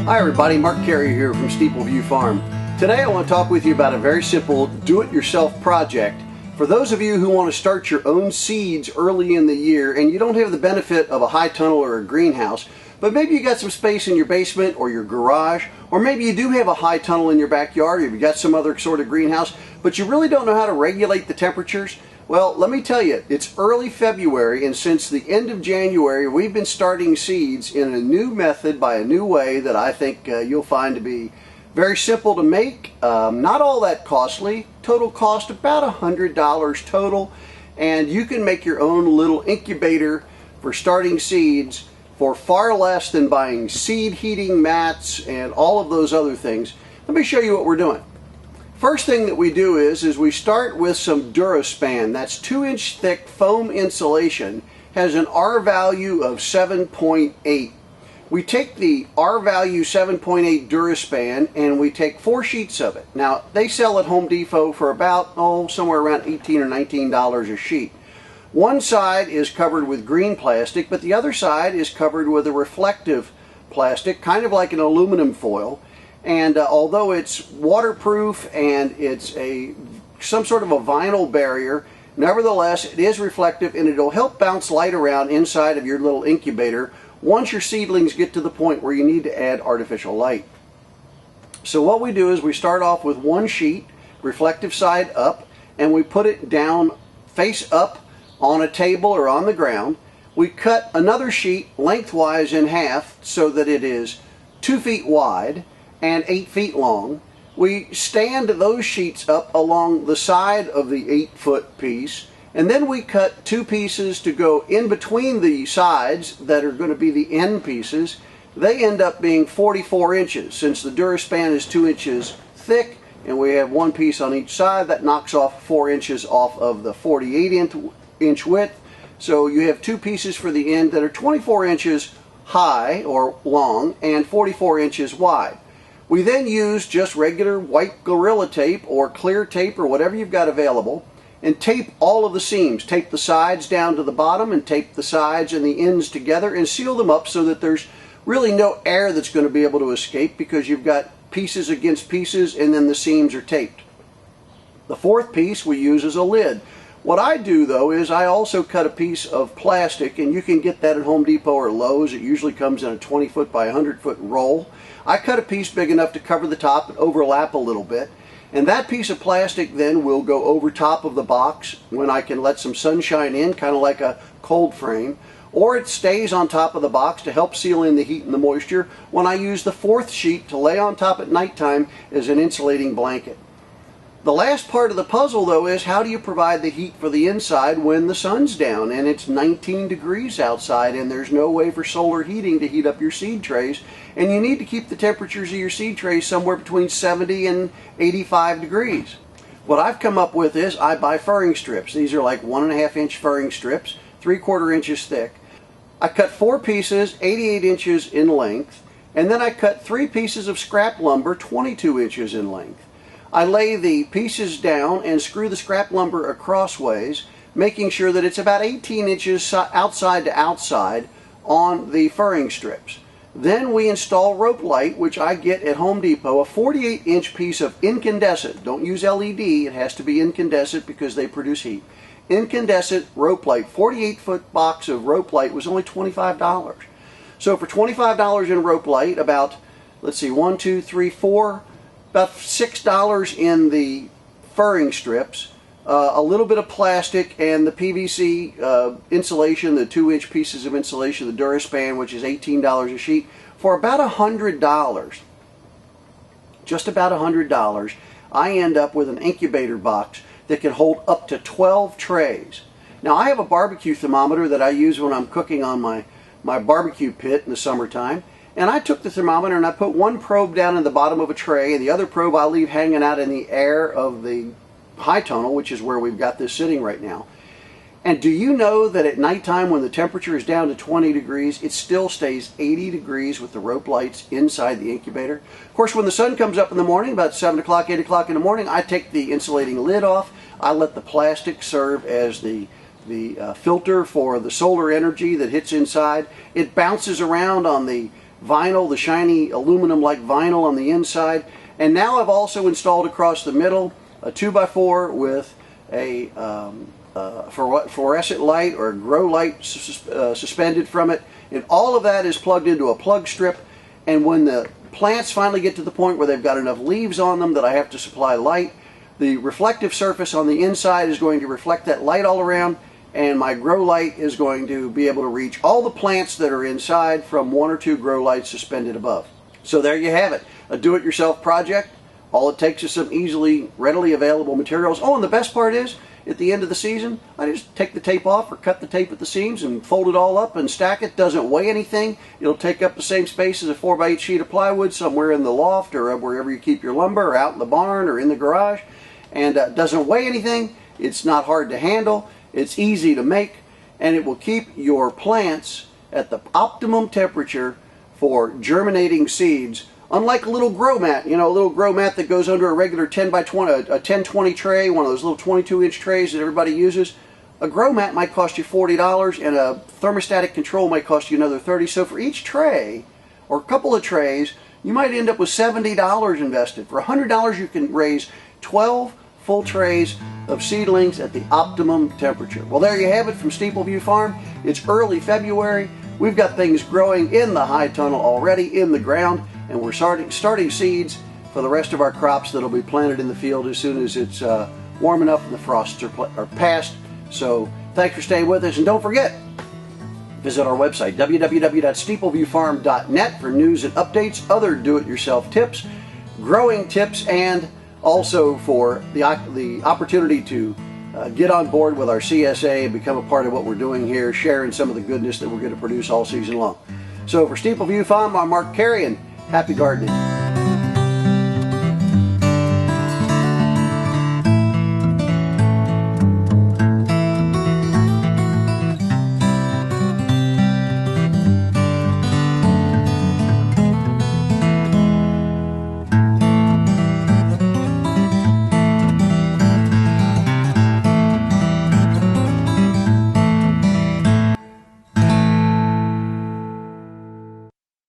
Hi everybody, Mark Carey here from Steepleview Farm. Today I want to talk with you about a very simple do-it-yourself project. For those of you who want to start your own seeds early in the year and you don't have the benefit of a high tunnel or a greenhouse, but maybe you got some space in your basement or your garage, or maybe you do have a high tunnel in your backyard, or you've got some other sort of greenhouse, but you really don't know how to regulate the temperatures. Well, let me tell you, it's early February, and since the end of January, we've been starting seeds in a new method by a new way that I think you'll find to be very simple to make, not all that costly. Total cost about $100 total, and you can make your own little incubator for starting seeds for far less than buying seed heating mats and all of those other things. Let me show you what we're doing. First thing that we do is we start with some Duraspan. That's 2-inch thick foam insulation, has an R value of 7.8. We take the R value 7.8 Duraspan and we take 4 sheets of it. Now they sell at Home Depot for about, somewhere around $18 or $19 a sheet. One side is covered with green plastic, but the other side is covered with a reflective plastic, kind of like an aluminum foil. And although it's waterproof and it's some sort of a vinyl barrier, nevertheless it is reflective and it'll help bounce light around inside of your little incubator once your seedlings get to the point where you need to add artificial light. So what we do is we start off with one sheet, reflective side up, and we put it down face up on a table or on the ground. We cut another sheet lengthwise in half so that it is 2 feet wide and 8 feet long. We stand those sheets up along the side of the 8-foot piece, and then we cut 2 pieces to go in between the sides that are going to be the end pieces. They end up being 44 inches. Since the Duraspan is 2 inches thick and we have 1 piece on each side, that knocks off 4 inches off of the 48-inch width. So you have 2 pieces for the end that are 24 inches high or long and 44 inches wide. We then use just regular white Gorilla Tape or clear tape or whatever you've got available and tape all of the seams. Tape the sides down to the bottom and tape the sides and the ends together and seal them up so that there's really no air that's going to be able to escape because you've got pieces against pieces and then the seams are taped. The 4th piece we use as a lid. What I do though is I also cut a piece of plastic, and you can get that at Home Depot or Lowe's. It usually comes in a 20-foot by 100-foot roll. I cut a piece big enough to cover the top and overlap a little bit, and that piece of plastic then will go over top of the box when I can let some sunshine in, kind of like a cold frame, or it stays on top of the box to help seal in the heat and the moisture when I use the 4th sheet to lay on top at nighttime as an insulating blanket. The last part of the puzzle though is how do you provide the heat for the inside when the sun's down and it's 19 degrees outside and there's no way for solar heating to heat up your seed trays, and you need to keep the temperatures of your seed trays somewhere between 70 and 85 degrees. What I've come up with is I buy furring strips. These are like 1.5-inch furring strips, 3/4 inches thick. I cut 4 pieces 88 inches in length, and then I cut 3 pieces of scrap lumber 22 inches in length. I lay the pieces down and screw the scrap lumber acrossways, making sure that it's about 18 inches outside to outside on the furring strips. Then we install rope light, which I get at Home Depot, a 48-inch piece of incandescent. Don't use LED, it has to be incandescent because they produce heat. Incandescent rope light, 48-foot box of rope light was only $25. So for $25 in rope light, about, let's see, 1, 2, 3, 4, about $6 in the furring strips, a little bit of plastic, and the PVC insulation, the 2-inch pieces of insulation, the Duraspan, which is $18 a sheet, for about $100. Just about $100, I end up with an incubator box that can hold up to 12 trays. Now I have a barbecue thermometer that I use when I'm cooking on my barbecue pit in the summertime. And I took the thermometer and I put one probe down in the bottom of a tray, and the other probe I leave hanging out in the air of the high tunnel, which is where we've got this sitting right now. And do you know that at nighttime when the temperature is down to 20 degrees, it still stays 80 degrees with the rope lights inside the incubator? Of course, when the sun comes up in the morning, about 7 o'clock, 8 o'clock in the morning, I take the insulating lid off. I let the plastic serve as the filter for the solar energy that hits inside. It bounces around on the vinyl, the shiny aluminum-like vinyl on the inside. And now I've also installed across the middle a 2x4 with a fluorescent light or a grow light suspended from it. And all of that is plugged into a plug strip. And when the plants finally get to the point where they've got enough leaves on them that I have to supply light, the reflective surface on the inside is going to reflect that light all around, and my grow light is going to be able to reach all the plants that are inside from 1 or 2 grow lights suspended above. So there you have it, a do-it-yourself project. All it takes is some readily available materials. Oh, and the best part is, at the end of the season, I just take the tape off or cut the tape at the seams and fold it all up and stack it. Doesn't weigh anything. It'll take up the same space as a 4x8 sheet of plywood somewhere in the loft or wherever you keep your lumber, or out in the barn or in the garage. And doesn't weigh anything. It's not hard to handle. It's easy to make, and it will keep your plants at the optimum temperature for germinating seeds. Unlike a little grow mat, you know, a little grow mat that goes under a regular 10 by 20, a 10-20 tray, one of those little 22-inch trays that everybody uses. A grow mat might cost you $40, and a thermostatic control might cost you another $30. So for each tray, or a couple of trays, you might end up with $70 invested. For $100, you can raise 12 full trays of seedlings at the optimum temperature. Well, there you have it from Steeple View Farm. It's early February. We've got things growing in the high tunnel already in the ground, and we're starting seeds for the rest of our crops that'll be planted in the field as soon as it's warm enough and the frosts are past. So thanks for staying with us, and don't forget, visit our website, www.steepleviewfarm.net, for news and updates, other do-it-yourself tips, growing tips, and also for the opportunity to get on board with our CSA and become a part of what we're doing here, sharing some of the goodness that we're going to produce all season long. So for Steeple View Farm, I'm Mark Carey, and happy gardening.